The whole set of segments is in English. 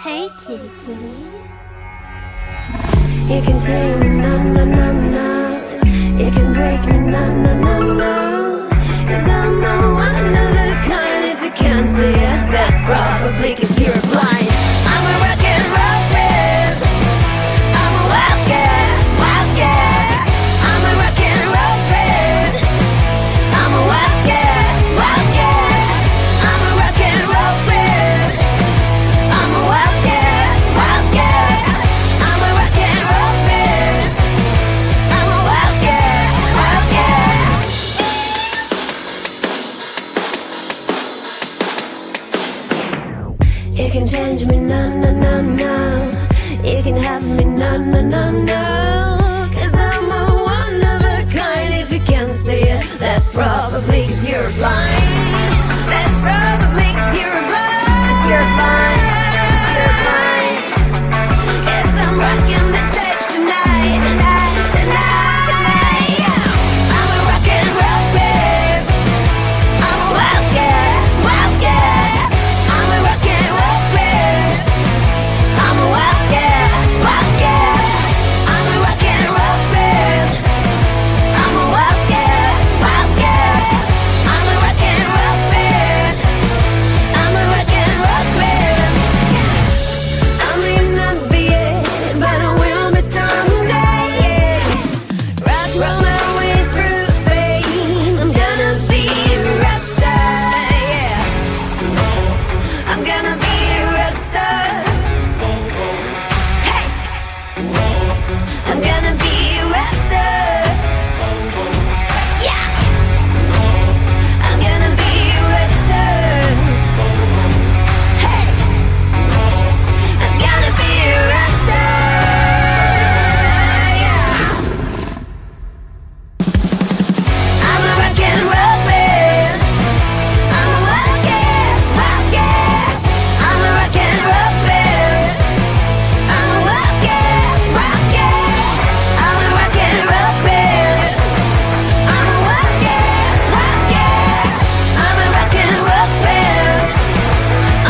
Hey, kitty, kitty. You can take me, no, no, no, no. You can break me, no, no, no, no. 'Cause I'm a one of a kind. If you can't see it, that probably 'cause you're blind. I'm a rock and roll babe. I'm a wildcat, wildcat. I'm a rock and roll babe. I'm a wildcat, wildcat. I'm a rock and roll babe. I'm a wildcat, wildcat. I'm a rock and roll babe. I'm a wildcat, wildcat. You can change me, no, no, no, no. You can have me, no, no, no, no. 'Cause I'm a one of a kind. If you can't see it, that's probably 'cause you're blind. That's probably 'cause you're blind. 'Cause you're blind. 'Cause you're blind. 'Cause I'm rocking the stage tonight, tonight, tonight, tonight. Yeah. I'm a rock and roll babe. I'm a wildcat, wildcat. I'm a rock and roll babe. I'm a wildcat, wildcat. I'm a rock and roll babe. I'm a wildcat, wildcat. I'm a rock and roll babe. I'm a rock and roll babe. I may not be it, but I will be someday. Rock, roll my way through fame. I'm gonna be a rock star, yeah. I'm gonna be a rock star. Hey, I'm gonna be a rock star. Yeah, I'm gonna be a rock star. Hey, I'm gonna be a rock star. Yeah. I'm a rock and roll man. I'm a wildcat, wildcat. I'm a rock and roll man. I'm a wildcat, wildcat. I'm a rock and roll man. I'm a wildcat, wildcat. I'm a rock and roll man.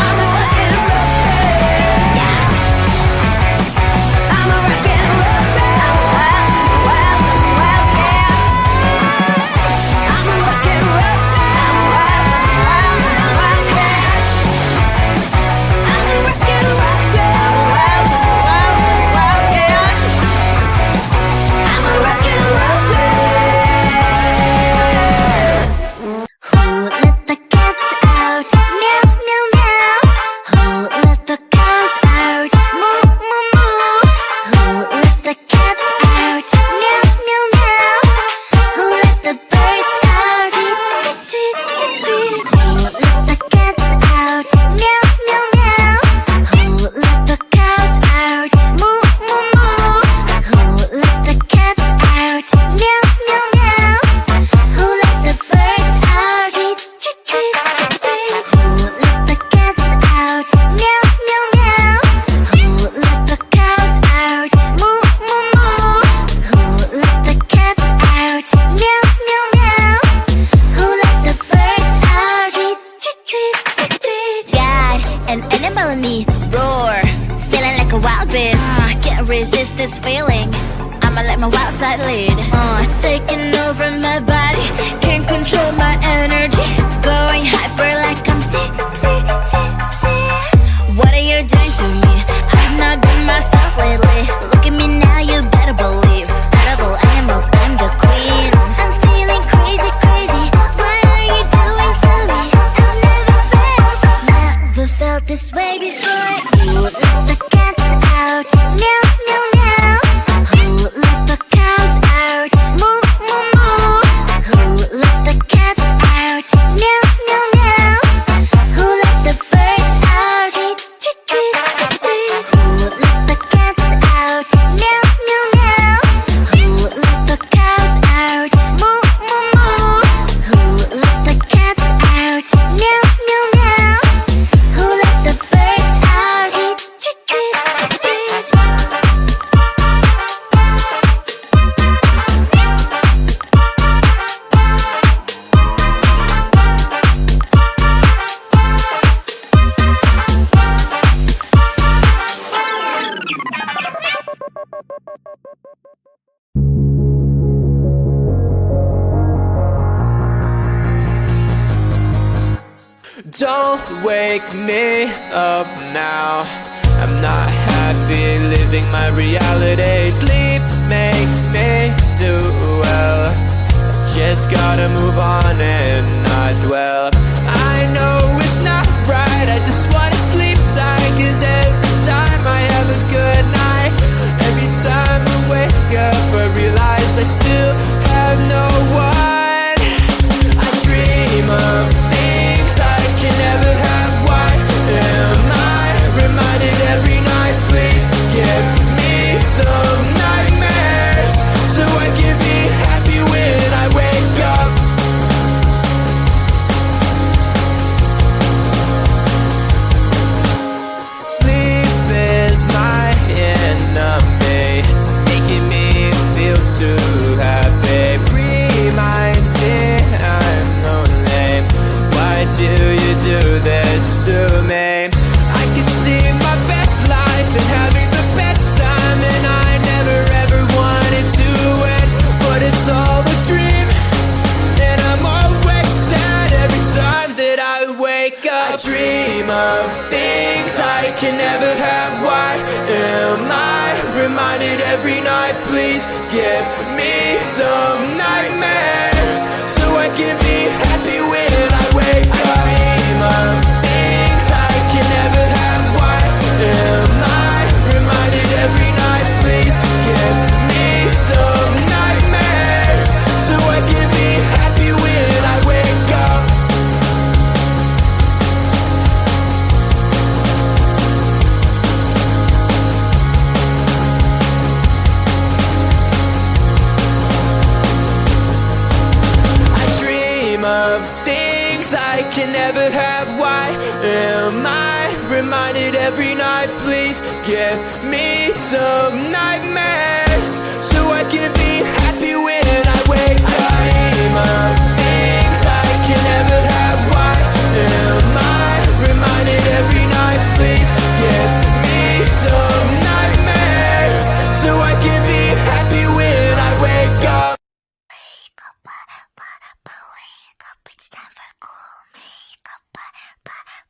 I'm a rock and roll man. Yeah. I'm a rock and roll man. I'm a wild, wildcat. I'm a rock and roll man. I'm a wild, wildcat. I'm a rock and roll man. Wildcat. I'm a rock and roll man. Who let the cats out? Meow, meow, meow. Who let the cows out? Moo, moo, moo. Who let the cats out? Meow, meow, meow. Who let the birds out? Tweet, tweet, tweet, tweet. Who let the cats out? Meow, meow, meow. Who let the cows out? Moo, moo, moo. Who let the cats out? Meow, meow, meow. Who let the birds out? Tweet, tweet, tweet, tweet. Who let the cats out? Meow, meow, meow. Who let the cows out? Moo, moo, moo. Who let the cats out? Meow, meow, meow. Who let the birds out? Tweet, tweet, tweet, tweet. Got an animal in me, roar, feeling like a wild beast. Can't resist this feeling. I'ma let my wild side lead. It's taking over my body, can't control my energy. Going hyper like I'm tipsy, tipsy. What are you doing to me? I've not been myself lately. Look at me now, you better believe. Out of all animals, I'm the queen. I'm feeling crazy, crazy. What are you doing to me? I've never felt this way before. Who let the cats out? Meow, meow, meow. Who let the cows out? Moo, moo, moo. Who let the cats out? Meow, meow, meow. Who let the birds out? Tweet, tweet, tweet, tweet. Who let the cats out? Meow, meow, meow. Who let the cows out? Moo, moo, moo. Who let the cats out? Meow, meow, meow. Who let the birds Don't wake me up now. I'm not happy living my reality. Sleep makes me do well. Just gotta move on and not dwell. I know it's not right, I just wanna sleep tight. Cause every time I have a good night, every time I wake up I realize I still have no one. I dream of things I can never have. Why am I reminded every night? Please give me some nightmares so I can be happy when I wake up. Sleep is my enemy, making me feel too happy. Reminds me I'm lonely. Why do you do this to me? I can see my best life and having the best time, and I never ever wanted to end, but it's all a dream, and I'm always sad every time that I wake up. I dream of things I can never have. Why am I reminded every night? Please give me some nightmares so I can be happy when I wake up. I dream of things I can never have. Why am I reminded every night? Please give me some nightmares so I can be happy when I wake up. I dream of things I can never have. Why am I reminded every night? Please give me some nightmares so I can be happy when I wake up. I dream of things I can never have. Why am I reminded every night? Please give me some nightmares so I can be happy when I wake up. Wake up, it's time for cool makeup. Wake up.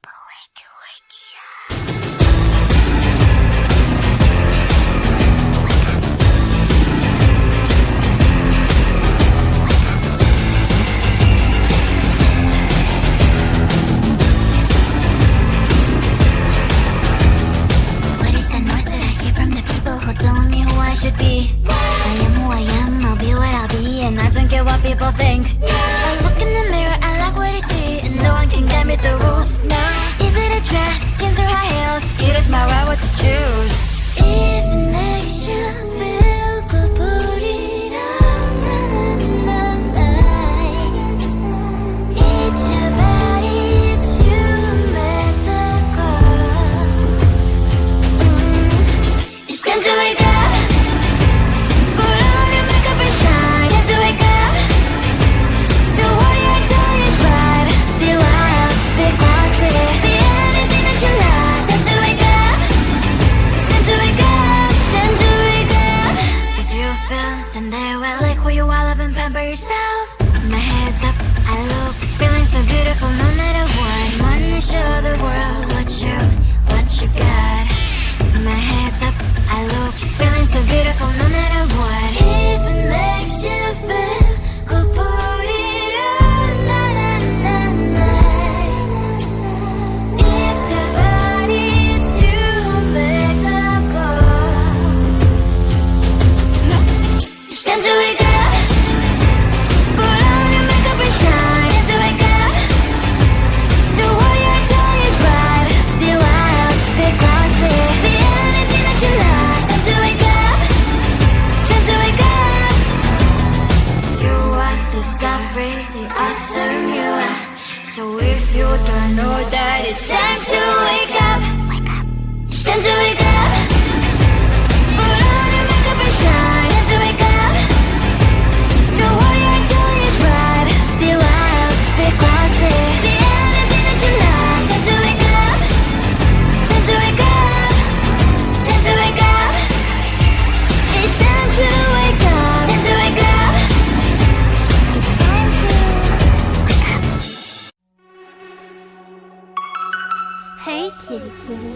Hey kitty kitty.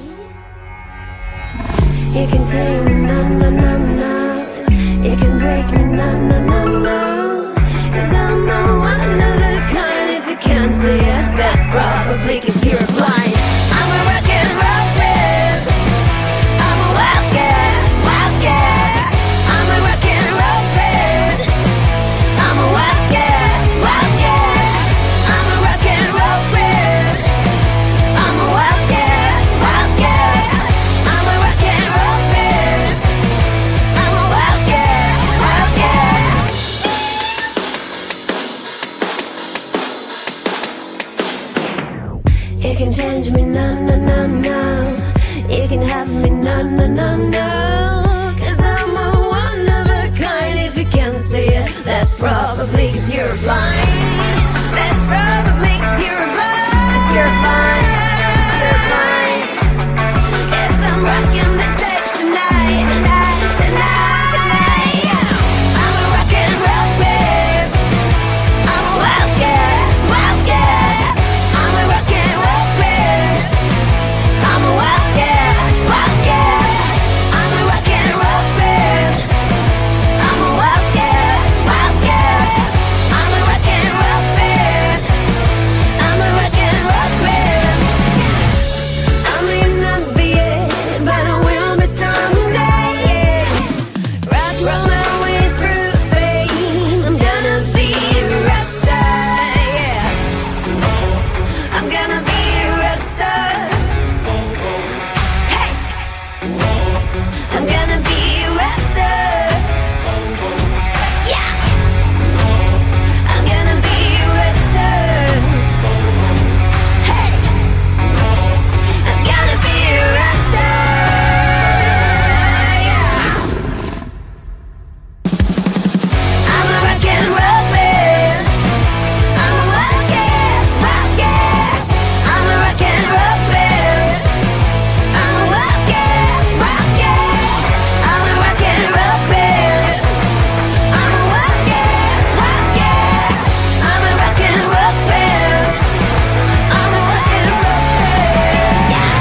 You can take me, no, no, no, no. You can break me, no, no, no, no. 'Cause I'm a one of a kind. If you can't see it, that probably 'cause you're blind. I'm a rock and roll man. I'm a wildcat, wildcat. I'm a rock and roll man. I'm a wildcat, wildcat. I'm a rock and roll man. I'm a wildcat, wildcat. I'm a rock and roll man. I'm a wildcat, wildcat. You can change me, no, no, no, no. You can have me, no, no, no, no. 'Cause I'm a one of a kind. If you can't see it, that's probably 'cause you're blind. That's probably 'cause you're blind. 'Cause you're blind. 'Cause you're blind. 'Cause I'm rocking the stage tonight, tonight, tonight, tonight. I'm a rock and roll babe. I'm a wildcat, wildcat. I'm a rock and roll babe. I'm a wildcat, wildcat. I'm a rock and roll babe. I'm a wildcat, wildcat. I'm a rock and roll babe. I'm a rock and roll babe. I may not be it, but I will be someday. Rock, roll my way through pain. I'm gonna be a rock star, yeah. I'm gonna be a rock star. Hey, I'm gonna be a rock star. Yeah, I'm gonna be a rock star. Hey, I'm gonna be a rock star. Yeah. I'm a rock and roll man. I'm a wildcat, wildcat. I'm a rock and roll man. I'm a wildcat, wildcat. I'm a rock and roll man. I'm a wildcat, wildcat. I'm a rock and roll man. I'm a rock and roll man. Yeah.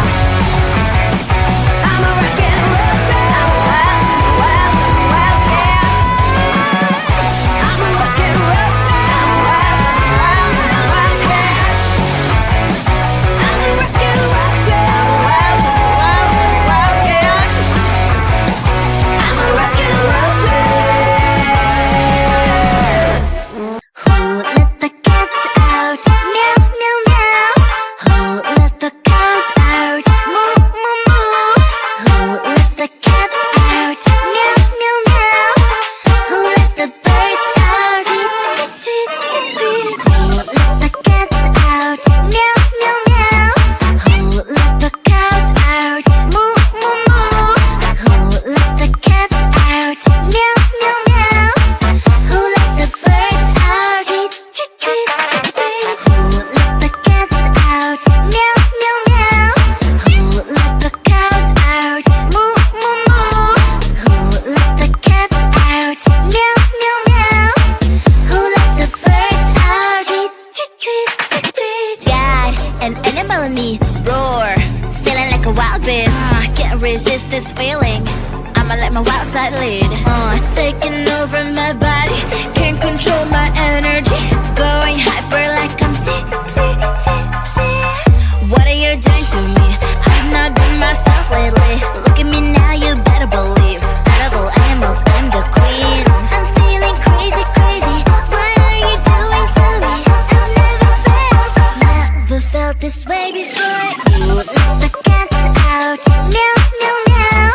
I'm a rock and roll man. I'm a wild, wild, wildcat. I'm a rock and roll man. I'm a wild, wild, wildcat. I'm a rock and roll man. Wild, wild, wildcat. I'm a rock and roll man. Who let the cats out? Meow, meow, meow. Who let the cows out? Moo, moo, moo. Who let the cats out? Meow, meow, meow. Who let the birds out? Tweet, tweet, tweet, tweet. Who let the cats out? Meow, meow, meow. Who let the cows out? Moo, moo, moo. Who let the cats out? Meow, meow, meow. Who let the birds out? Tweet, tweet, tweet, tweet. Who let the cats out? Meow, meow, meow. Who let the cows out? Moo, moo, moo. Who let the cats out? Meow, meow, meow. Who let the birds out? Tweet, tweet, tweet, tweet. Got an animal in me, roar, feeling like a wild beast. Can't resist this feeling. I'ma let my wild side lead. It's taking over my body, can't control my energy. Going hyper like I'm tipsy, tipsy. What are you doing to me? I've not been myself lately. Look at me now, you better believe. Out of all animals, I'm the queen. I'm feeling crazy, crazy. What are you doing to me? I've never felt this way before. Who let the cats out? Meow, meow, meow.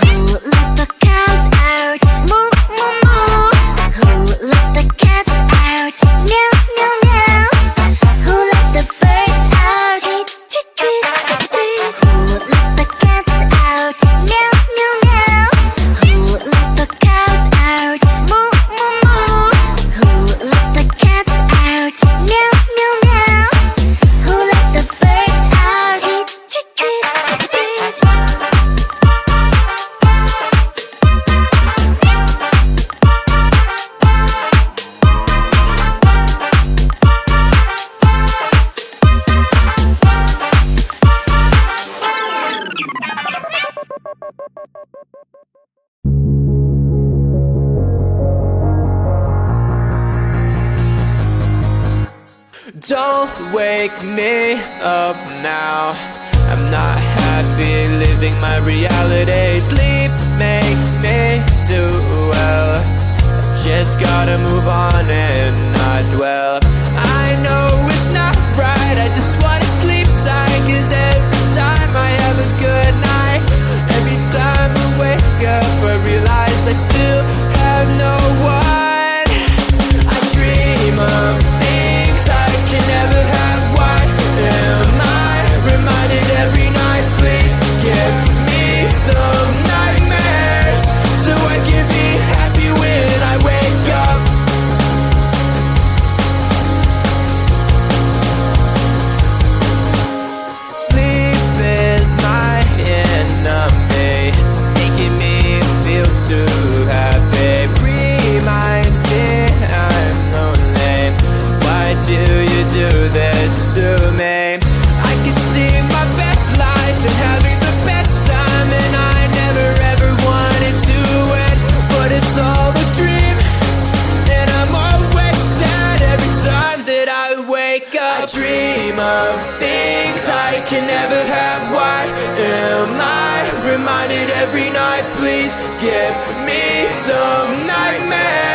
Who let the cows out? Moo, moo, moo. Who let the cats out? Meow, meow, meow. Who let the birds out? Tweet, tweet, tweet, tweet. Who let the cats out? Meow, meow, meow. Who let the cows out? Moo, moo, moo. Who let the cats out? Meow, meow, meow. Who let the birds out? Tweet, tweet, tweet, tweet. don't wake me up now. I'm not happy living my reality. Sleep makes me do well. Just gotta move on and not dwell. I know it's not right, I just wanna sleep tight. Cause every time I have a good night, every time I wake up I realize I still have no one. I dream of things I can never have. Why am I reminded every night? Please give me some nightmares so I can be happy when I wake up. Sleep is my enemy, making me feel too happy. Reminds me I'm lonely. Why do you do this to me? I can see my best life and having the best time, and I never ever wanted to end, but it's all a dream, and I'm always sad every time that I wake up. I dream of things I can never have. Why am I reminded every night? Please give me some nightmares